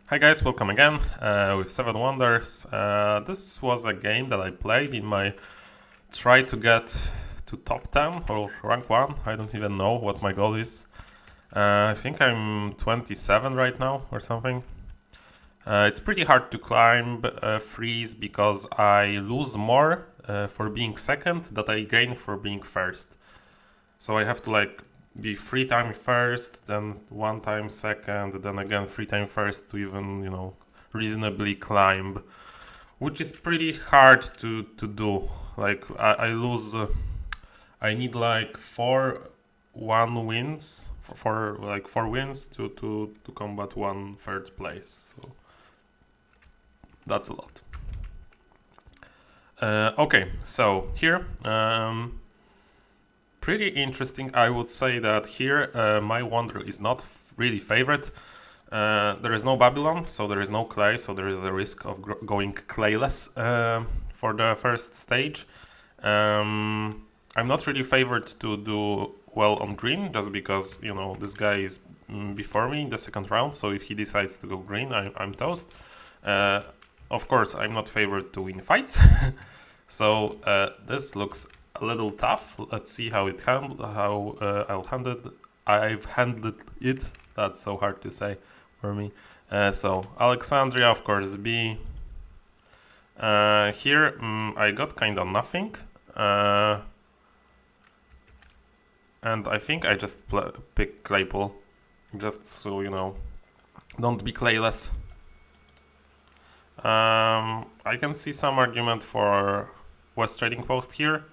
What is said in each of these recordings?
Hi guys, welcome again with Seven Wonders. This was a game that I played in my try to get to top 10 or rank 1. I don't even know what my goal is. I think I'm 27 right now or something. It's pretty hard to climb freeze because I lose more for being second than I gain for being first. So I have to be 3 times first, then 1 time second, then again 3 times first to even reasonably climb, which is pretty hard to do. I lose. I need like 4 wins for 4 wins to combat 1 3rd place. So that's a lot. Okay, so here. Pretty interesting. I would say that here my wonder is not really favorite. There is no Babylon, so there is no clay, so there is a risk of going clayless for the first stage. I'm not really favored to do well on green, just because this guy is before me in the second round, so if he decides to go green, I'm toast. Of course, I'm not favored to win fights, so this looks a little tough. Let's see how I've handled it. That's so hard to say for me. So Alexandria, of course, B. Here I got kind of nothing, and I think I just pick Claypool, just so don't be clayless. I can see some argument for West Trading Post here.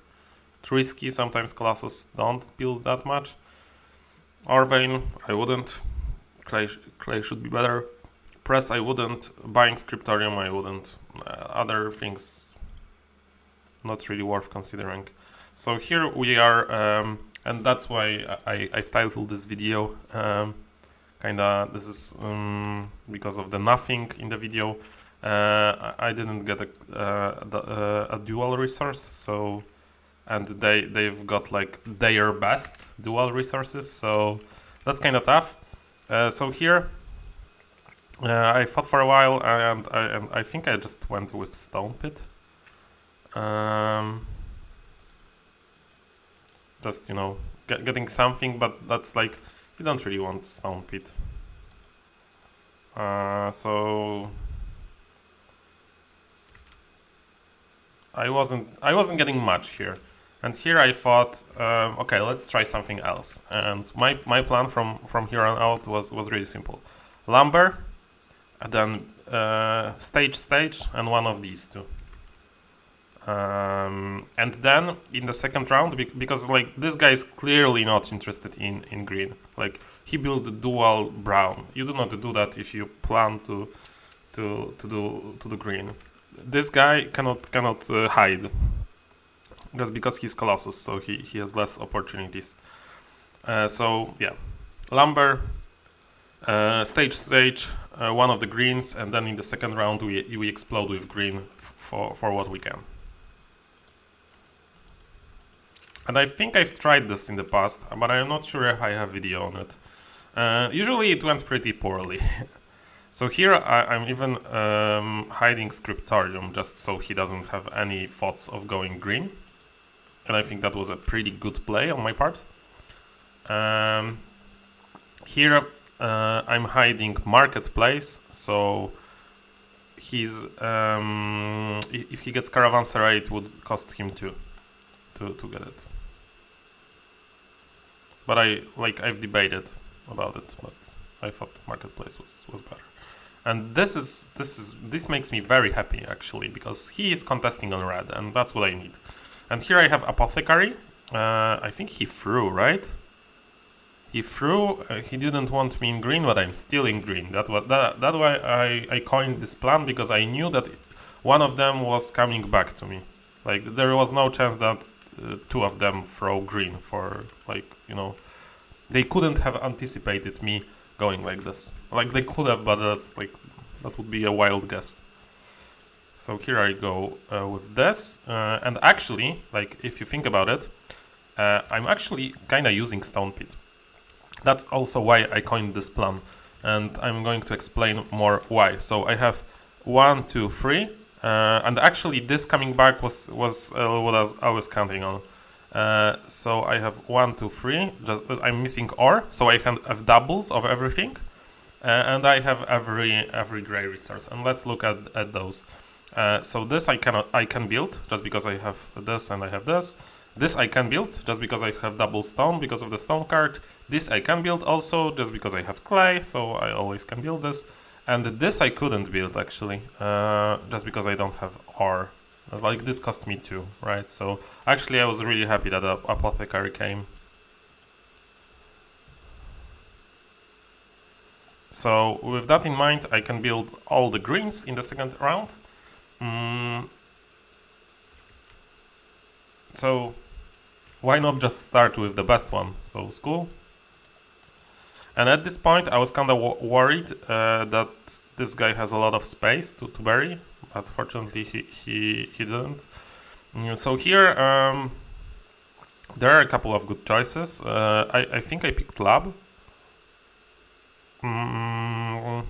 It's risky, sometimes classes don't build that much. Orvane, I wouldn't. Clay should be better. Press, I wouldn't. Buying Scriptorium, I wouldn't. Other things, not really worth considering. So here we are, and that's why I've titled this video. This is because of the nothing in the video. I didn't get a dual resource, so. And they've got like their best dual resources, so that's kind of tough. So here I fought for a while, and I think I just went with Stone Pit. Just getting something, but that's like you don't really want Stone Pit. So I wasn't getting much here. And here I thought, okay, let's try something else. And my plan from here on out was really simple. Lumber, and then stage, and one of these two. And then in the second round, because like this guy is clearly not interested in green. Like he built a dual brown. You do not do that if you plan to do green. This guy cannot hide. Just because he's Colossus, so he has less opportunities. So yeah, Lumber, stage, one of the greens, and then in the second round we explode with green for what we can. And I think I've tried this in the past, but I'm not sure if I have video on it. Usually it went pretty poorly. So here I'm even hiding Scriptorium just so he doesn't have any thoughts of going green. And I think that was a pretty good play on my part. Here I'm hiding Marketplace, so he's if he gets Caravanserai, it would cost him 2 to get it. But I've debated about it, but I thought Marketplace was better. And this makes me very happy actually, because he is contesting on red, and that's what I need. And here I have Apothecary. I think he threw, right? He threw. He didn't want me in green, but I'm still in green. That's why I coined this plan, because I knew that one of them was coming back to me. Like there was no chance that 2 of them throw green for they couldn't have anticipated me going like this. Like they could have, but that would be a wild guess. So here I go with this, and actually, like if you think about it, I'm actually kind of using Stone Pit. That's also why I coined this plan, and I'm going to explain more why. So I have 1, 2, 3, and actually this coming back was what I was counting on. So I have 1, 2, 3. Just I'm missing OR, so I can have doubles of everything, and I have every gray resource. And let's look at those. So this I can build just because I have this and I have this. This I can build just because I have double stone because of the stone card. This I can build also just because I have clay, so I always can build this. And this I couldn't build actually, just because I don't have ore. Like this cost me 2, right? So actually I was really happy that the apothecary came. So with that in mind, I can build all the greens in the second round. So why not just start with the best one? So school. And at this point, I was kind of worried that this guy has a lot of space to bury, but fortunately he didn't. So here there are a couple of good choices. I think I picked lab, and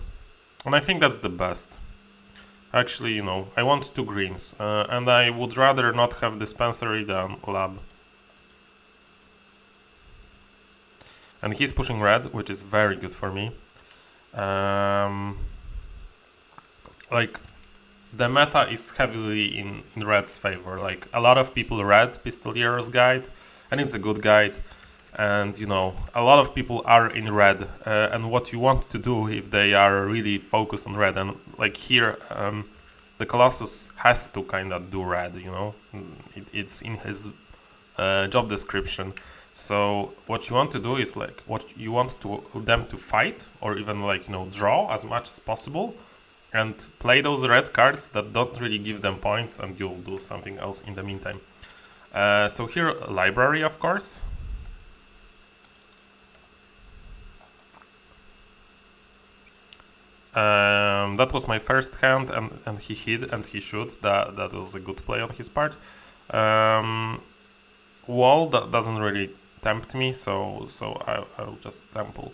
I think that's the best. Actually, you know, I want 2 greens, and I would rather not have dispensary than lab. And he's pushing red, which is very good for me. Like, the meta is heavily in red's favor. Like, a lot of people read Pistoliero's guide, and it's a good guide. And, you know, a lot of people are in red. And what you want to do if they are really focused on red, and like here, the Colossus has to kind of do red, you know? It's in his job description. So what you want to do is like you want them to fight or even like, you know, draw as much as possible and play those red cards that don't really give them points, and you'll do something else in the meantime. So here, library, of course. That was my first hand, and he hid, and he should. That was a good play on his part. Wall that doesn't really tempt me, so I'll just temple.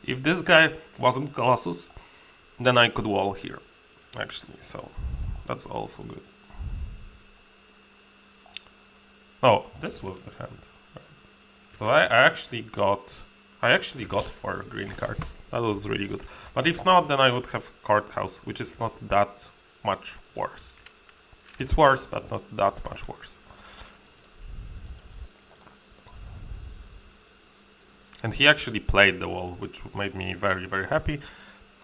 If this guy wasn't Colossus, then I could wall here, actually, so that's also good. Oh, this was the hand. So I actually got 4 green cards. That was really good. But if not, then I would have Courthouse, which is not that much worse. It's worse, but not that much worse. And he actually played the wall, which made me very, very happy.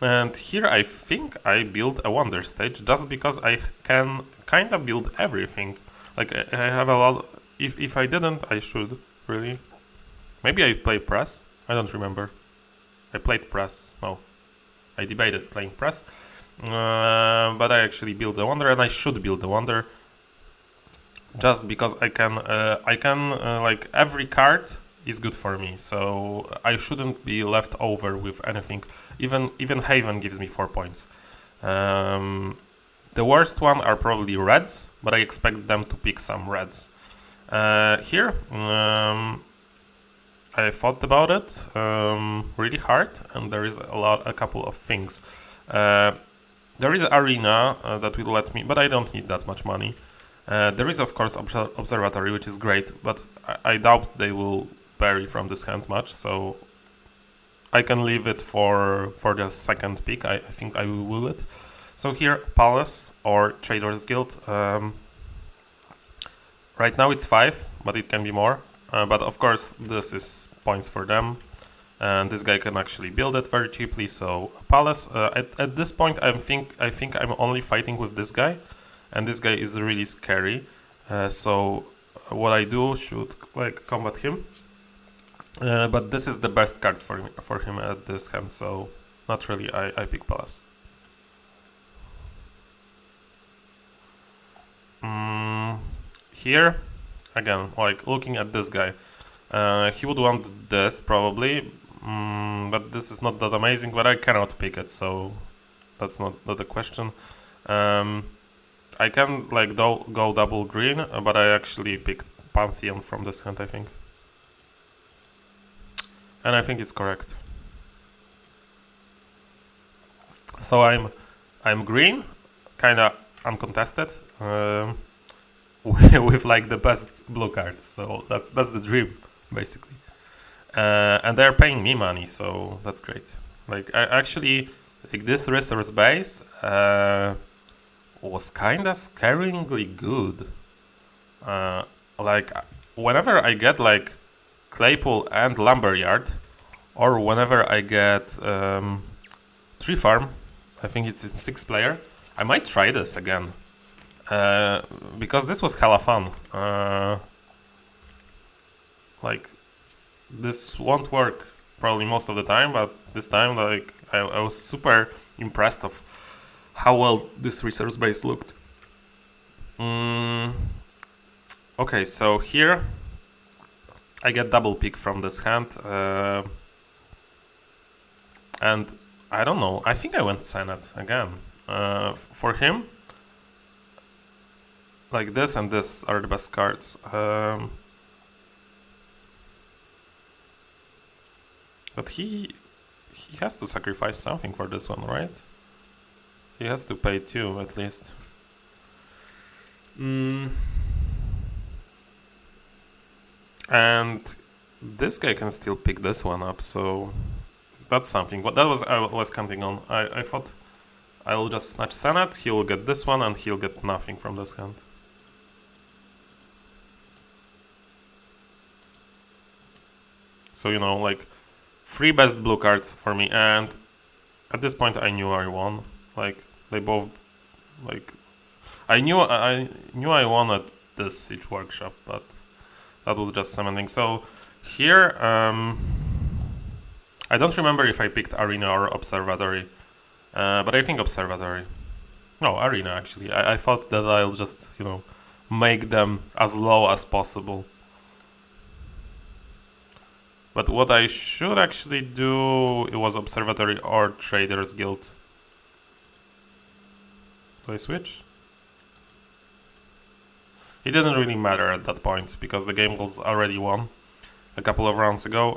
And here I think I built a wonder stage just because I can kind of build everything. Like I have a lot. If I didn't, I should, really. Maybe I play press. I don't remember. I played press. No. I debated playing press. But I actually built a wonder, and I should build a wonder. Just because I can like every card is good for me, so I shouldn't be left over with anything. Even Haven gives me 4 points. The worst one are probably reds, but I expect them to pick some reds. Here, I thought about it really hard, and there is a couple of things. There is an arena that will let me, but I don't need that much money. There is, of course, observatory, which is great, but I doubt they will bury from this hand much, so I can leave it for the second pick. I think I will will it. So here, Palace or Traders Guild. Right now it's 5, but it can be more. But of course, this is points for them, and this guy can actually build it very cheaply. So Palace. At this point, I think I'm only fighting with this guy, and this guy is really scary. So what I do should like combat him. But this is the best card for him at this hand, so naturally I pick Palace. Here, again, like looking at this guy, he would want this probably, but this is not that amazing, but I cannot pick it, so that's not a question. I can like go double green, but I actually picked Pantheon from this hand, I think. And I think it's correct. So I'm green, kind of uncontested, with like the best blue cards. So that's the dream, basically. And they're paying me money, so that's great. Like I actually like this resource base was kind of scaringly good. Like whenever I get like Claypool and Lumberyard, or whenever I get Tree Farm, I think it's 6-player. I might try this again because this was hella fun. Like this won't work probably most of the time, but this time like I was super impressed of how well this resource base looked. Okay, so here I get double pick from this hand, and I don't know, I think I went Senate again. For him, like this and this are the best cards. But he has to sacrifice something for this one, right? He has to pay 2 at least. And this guy can still pick this one up, so that's something. What that was I was counting on. I thought I'll just snatch Senate, he will get this one, and he'll get nothing from this hand. So, you know, like 3 best blue cards for me, and at this point I knew I won. Like they both, like I knew I won at this Siege Workshop, but that was just cementing. So here, I don't remember if I picked Arena or Observatory, but I think Observatory. No, Arena actually. I thought that I'll just, you know, make them as low as possible. But what I should actually do, it was Observatory or Traders Guild. Do I switch? It didn't really matter at that point, because the game was already won a couple of rounds ago.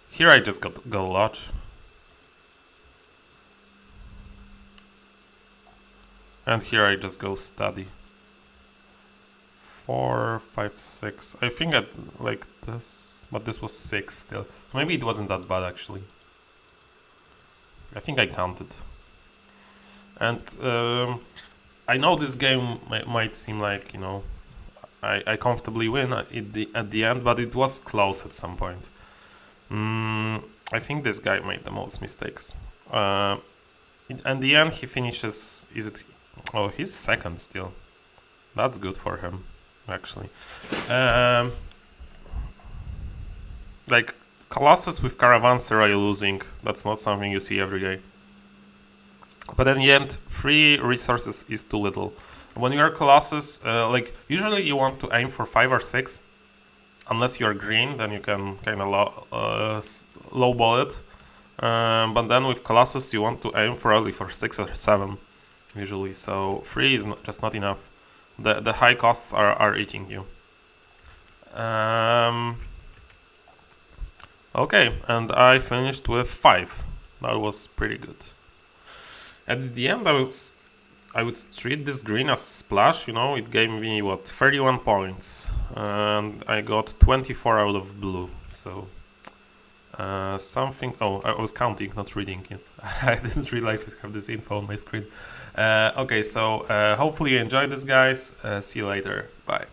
Here I just got Lodge. And here I just go Study. 4, 5, 6. I think I like this, but this was 6 still. Maybe it wasn't that bad actually. I think I counted. And I know this game might seem like, you know, I comfortably win at the end, but it was close at some point. I think this guy made the most mistakes. In the end, he finishes. Oh, he's second still. That's good for him, actually. Like Colossus with Caravanserai losing, that's not something you see every day. But in the end, 3 resources is too little. When you are Colossus, like usually you want to aim for 5 or 6. Unless you're green, then you can kind of lowball it. But then with Colossus, you want to aim for only for 6 or 7, usually. So 3 is just not enough. The high costs are eating you. Okay, and I finished with 5. That was pretty good. At the end, I would treat this green as splash, you know, it gave me, 31 points, and I got 24 out of blue, so something, I was counting, not reading it. I didn't realize I have this info on my screen. Okay, so hopefully you enjoyed this, guys. See you later, bye.